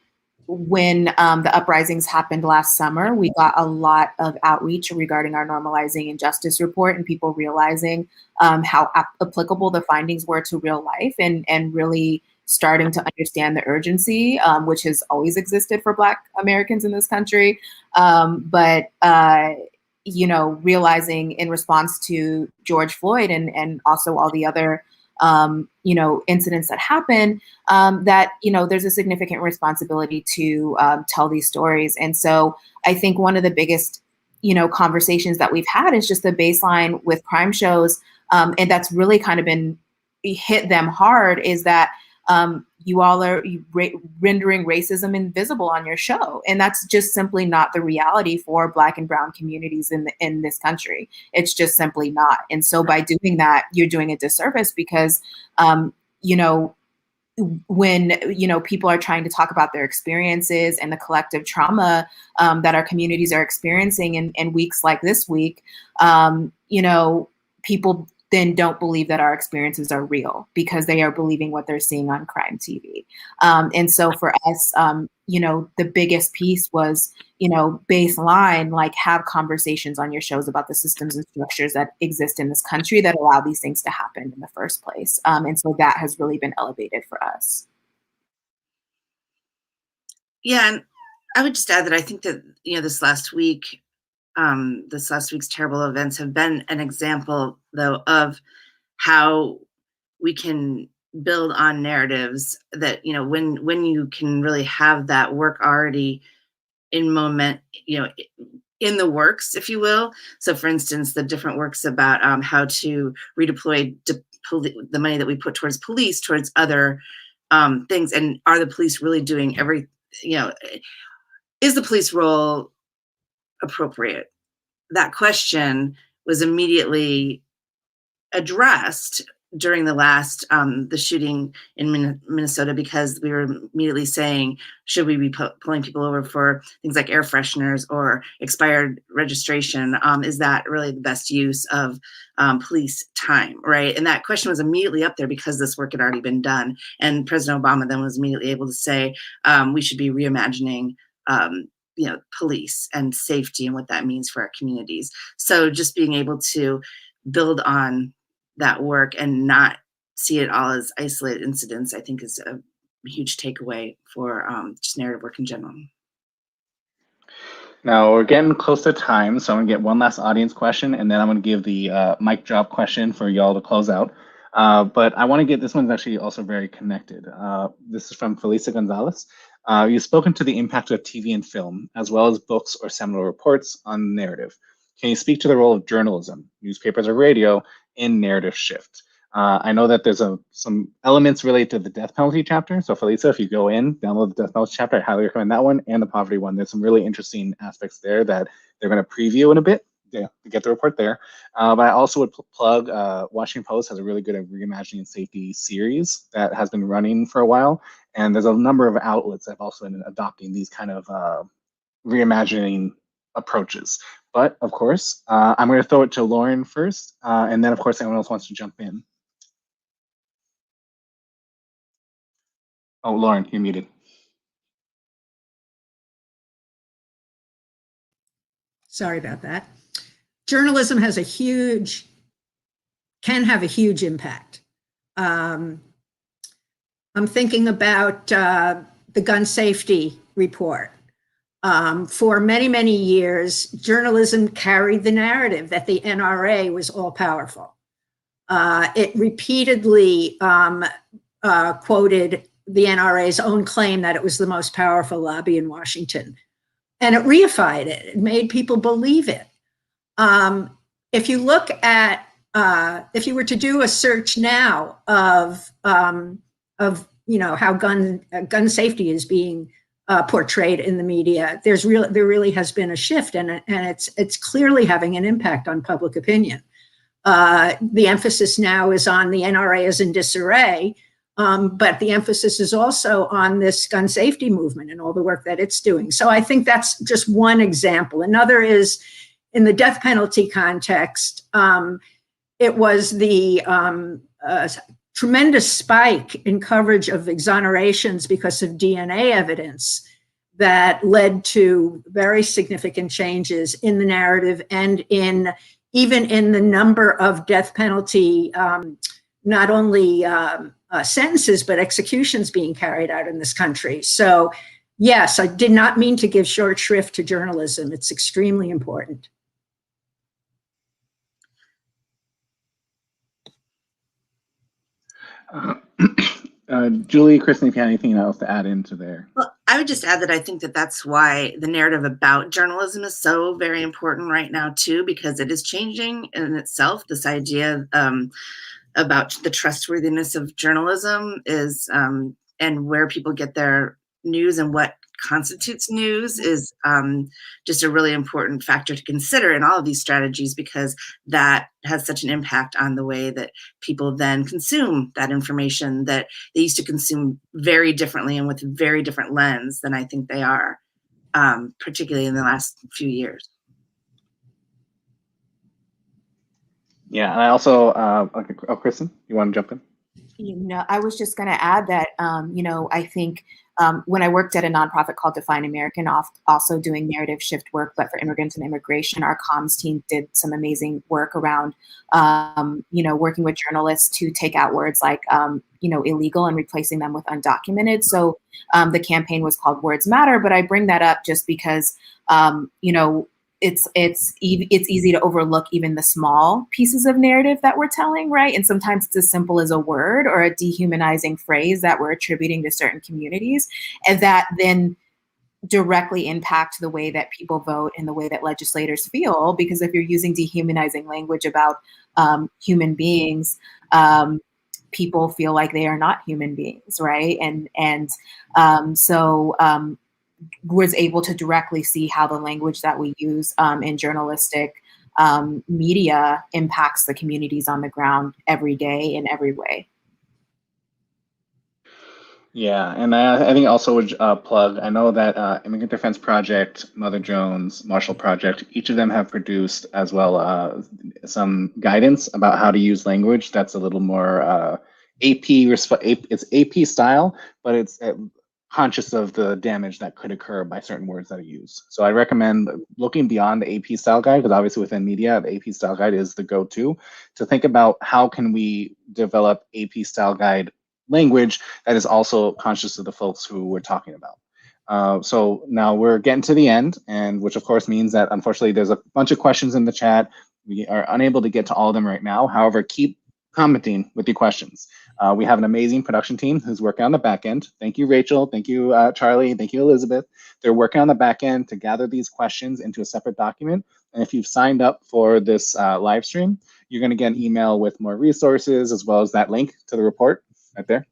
[SPEAKER 4] when the uprisings happened last summer, we got a lot of outreach regarding our Normalizing Injustice report and people realizing how applicable the findings were to real life, and really starting to understand the urgency, which has always existed for Black Americans in this country. But you know, realizing in response to George Floyd and also all the other you know, incidents that happen, that, you know, there's a significant responsibility to tell these stories. And so I think one of the biggest, you know, conversations that we've had is just the baseline with crime shows. And that's really kind of been hit them hard, is that you all are rendering racism invisible on your show. And that's just simply not the reality for Black and brown communities in this country. It's just simply not. And so by doing that, you're doing a disservice, because, you know, when, you know, people are trying to talk about their experiences and the collective trauma that our communities are experiencing in weeks like this week, you know, people then don't believe that our experiences are real, because they are believing what they're seeing on crime TV. And so for us, you know, the biggest piece was, you know, baseline, like, have conversations on your shows about the systems and structures that exist in this country that allow these things to happen in the first place. And so that has really been elevated for us.
[SPEAKER 2] Yeah, and I would just add that I think that, you know, this last week's terrible events have been an example, though, of how we can build on narratives that, you know, when you can really have that work already in moment, you know, in the works, if you will. So for instance, the different works about how to redeploy the money that we put towards police towards other things. And are the police really doing you know, is the police role appropriate? That question was immediately addressed during the last the shooting in Minnesota, because we were immediately saying, should we be pulling people over for things like air fresheners or expired registration? Is that really the best use of police time, right? And that question was immediately up there because this work had already been done. And President Obama then was immediately able to say, we should be reimagining you know, police and safety and what that means for our communities. So just being able to build on that work and not see it all as isolated incidents, I think, is a huge takeaway for just narrative work in general.
[SPEAKER 1] Now we're getting close to time, so I'm gonna get one last audience question, and then I'm gonna give the mic drop question for y'all to close out. But I want to get, this one's actually also very connected. This is from Felisa Gonzalez. You've spoken to the impact of TV and film, as well as books or seminal reports on narrative. Can you speak to the role of journalism, newspapers or radio, in narrative shift? I know that there's some elements related to the death penalty chapter. So Felisa, if you go in, download the death penalty chapter, I highly recommend that one, and the poverty one. There's some really interesting aspects there that they're going to preview in a bit. Yeah, to get the report there. But I also would plug Washington Post has a really good reimagining safety series that has been running for a while. And there's a number of outlets that have also been adopting these kind of reimagining approaches. But of course, I'm going to throw it to Loren first. And then of course, anyone else wants to jump in. Oh, Loren, you're muted.
[SPEAKER 3] Sorry about that. Journalism has can have a huge impact. I'm thinking about the gun safety report. For many, many years, journalism carried the narrative that the NRA was all powerful. It repeatedly quoted the NRA's own claim that it was the most powerful lobby in Washington. And it reified it. It made people believe it. If you look at, if you were to do a search now of you know, how gun safety is being portrayed in the media, there really has been a shift, and it's clearly having an impact on public opinion. The emphasis now is on the NRA is in disarray, but the emphasis is also on this gun safety movement and all the work that it's doing. So I think that's just one example. Another is in the death penalty context. It was the tremendous spike in coverage of exonerations because of DNA evidence that led to very significant changes in the narrative and even in the number of death penalty, not only sentences, but executions being carried out in this country. So yes, I did not mean to give short shrift to journalism. It's extremely important.
[SPEAKER 1] Julie, Kristen, if you have anything else to add into there.
[SPEAKER 2] Well, I would just add that I think that that's why the narrative about journalism is so very important right now too, because it is changing in itself. This idea about the trustworthiness of journalism is and where people get their news and what constitutes news is just a really important factor to consider in all of these strategies, because that has such an impact on the way that people then consume that information that they used to consume very differently and with a very different lens than I think they are, particularly in the last few years.
[SPEAKER 1] Yeah, and I also, Kristen, you want to jump in?
[SPEAKER 4] You know, I was just going to add that, you know, I think when I worked at a nonprofit called Define American, also doing narrative shift work, but for immigrants and immigration, our comms team did some amazing work around, you know, working with journalists to take out words like, you know, illegal and replacing them with undocumented. So the campaign was called Words Matter, but I bring that up just because, you know, it's easy to overlook even the small pieces of narrative that we're telling, right? And sometimes it's as simple as a word or a dehumanizing phrase that we're attributing to certain communities, and that then directly impact the way that people vote and the way that legislators feel. Because if you're using dehumanizing language about human beings, people feel like they are not human beings, right? And so was able to directly see how the language that we use in journalistic media impacts the communities on the ground every day in every way.
[SPEAKER 1] Yeah, and I think also would plug, I know that Immigrant Defense Project, Mother Jones, Marshall Project, each of them have produced as well some guidance about how to use language that's a little more it's AP style, but it's conscious of the damage that could occur by certain words that are used. So I recommend looking beyond the AP style guide, because obviously within media, the AP style guide is the go-to, to think about how can we develop AP style guide language that is also conscious of the folks who we're talking about. So now we're getting to the end, and which of course means that unfortunately there's a bunch of questions in the chat. We are unable to get to all of them right now. However, keep commenting with your questions. We have an amazing production team who's working on the back end. Thank you, Rachel. Thank you, Charlie. Thank you, Elizabeth. They're working on the back end to gather these questions into a separate document. And if you've signed up for this live stream, you're going to get an email with more resources as well as that link to the report right there.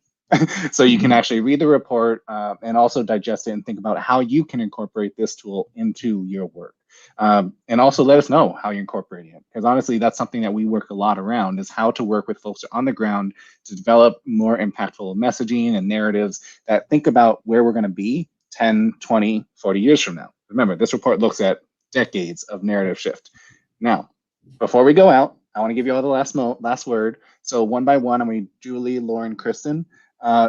[SPEAKER 1] So you can actually read the report and also digest it and think about how you can incorporate this tool into your work. And also let us know how you're incorporating it, because honestly, that's something that we work a lot around, is how to work with folks on the ground to develop more impactful messaging and narratives that think about where we're going to be 10, 20, 40 years from now. Remember, this report looks at decades of narrative shift. Now, before we go out, I want to give you all the last word. So one by one, I'm going to Julie, Loren, Kristen.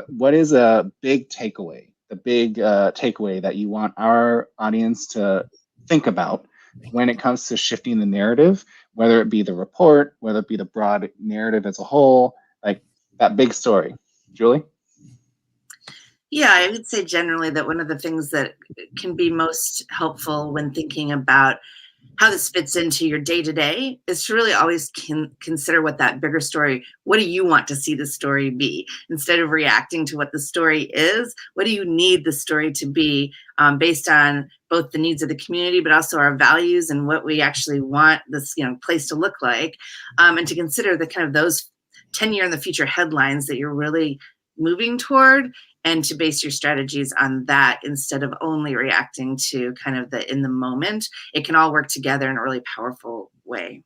[SPEAKER 1] What is a big takeaway, the big takeaway that you want our audience to think about when it comes to shifting the narrative, whether it be the report, whether it be the broad narrative as a whole, like that big story? Julie?
[SPEAKER 2] Yeah, I would say generally that one of the things that can be most helpful when thinking about how this fits into your day-to-day is to really always consider what that bigger story, what do you want to see the story be? Instead of reacting to what the story is, what do you need the story to be, based on both the needs of the community, but also our values and what we actually want this place to look like, and to consider the kind of those 10-year in the future headlines that you're really moving toward, and to base your strategies on that instead of only reacting to kind of the in the moment. It can all work together in a really powerful way.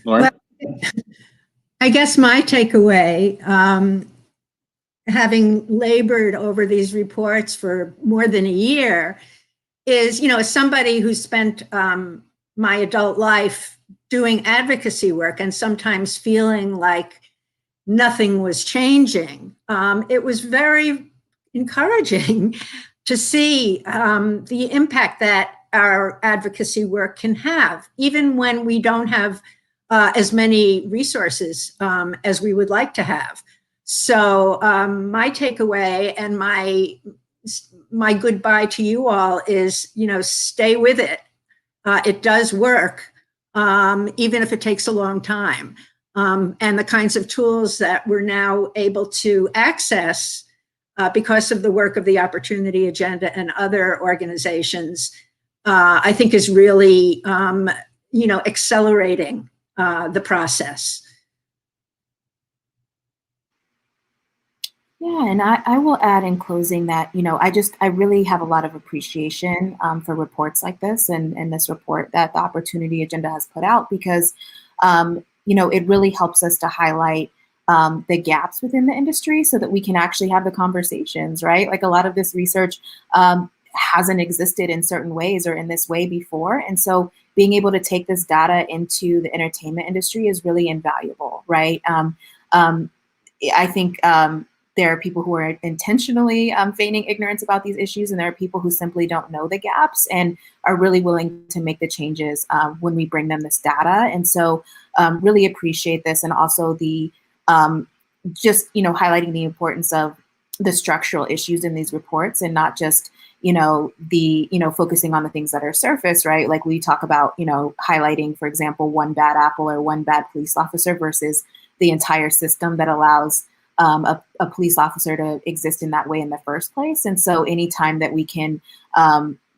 [SPEAKER 1] Loren?
[SPEAKER 3] Well, I guess my takeaway, having labored over these reports for more than a year, is, as somebody who spent my adult life doing advocacy work and sometimes feeling like nothing was changing, it was very encouraging to see the impact that our advocacy work can have, even when we don't have as many resources as we would like to have. So my takeaway and my goodbye to you all is, stay with it. It does work. even if it takes a long time. And the kinds of tools that we're now able to access because of the work of the Opportunity Agenda and other organizations, I think is really, accelerating the process.
[SPEAKER 4] Yeah, and I will add in closing that, I really have a lot of appreciation for reports like this and this report that the Opportunity Agenda has put out, because, it really helps us to highlight the gaps within the industry so that we can actually have the conversations, right? Like, a lot of this research hasn't existed in certain ways or in this way before. And so being able to take this data into the entertainment industry is really invaluable, right? I think there are people who are intentionally feigning ignorance about these issues, and there are people who simply don't know the gaps and are really willing to make the changes when we bring them this data. And so really appreciate this, and also the highlighting the importance of the structural issues in these reports, and not just focusing on the things that are surface, right? Like we talk about, highlighting, for example, one bad apple or one bad police officer versus the entire system that allows a police officer to exist in that way in the first place. And so anytime that we can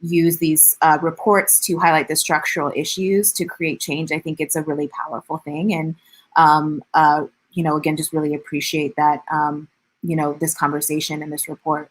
[SPEAKER 4] use these reports to highlight the structural issues to create change, I think it's a really powerful thing. And, again, just really appreciate that, this conversation and this report.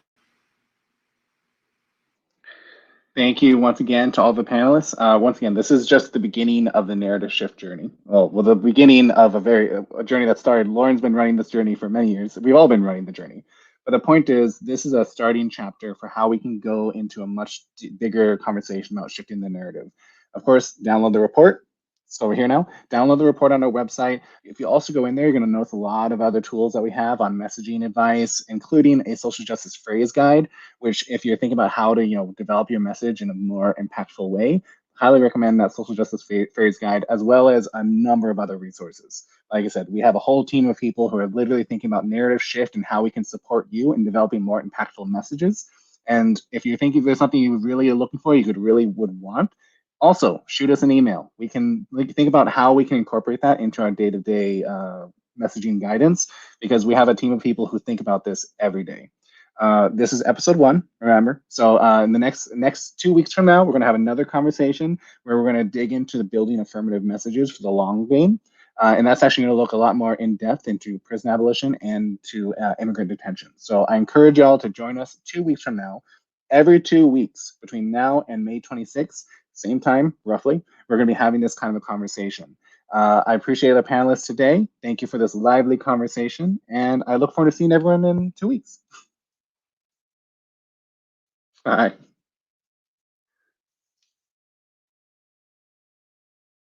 [SPEAKER 1] Thank you once again to all the panelists. Once again, this is just the beginning of the narrative shift journey. Well, the beginning of a journey that started. Loren's been running this journey for many years. We've all been running the journey. But the point is, this is a starting chapter for how we can go into a much bigger conversation about shifting the narrative. Of course, download the report. It's over here now. Download the report on our website. If you also go in there, you're going to notice a lot of other tools that we have on messaging advice, including a social justice phrase guide, which, if you're thinking about how to develop your message in a more impactful way, highly recommend that social justice phrase guide, as well as a number of other resources. Like I said, we have a whole team of people who are literally thinking about narrative shift and how we can support you in developing more impactful messages. And if you think there's something you really are looking for, you would want, also shoot us an email. We can think about how we can incorporate that into our day-to-day messaging guidance, because we have a team of people who think about this every day. This is episode 1, remember. So in the next 2 weeks from now, we're going to have another conversation where we're going to dig into the building affirmative messages for the long game. And that's actually going to look a lot more in depth into prison abolition and to immigrant detention. So I encourage y'all to join us 2 weeks from now. Every 2 weeks between now and May 26th, same time, roughly, we're going to be having this kind of a conversation. I appreciate the panelists today. Thank you for this lively conversation, and I look forward to seeing everyone in 2 weeks. Bye.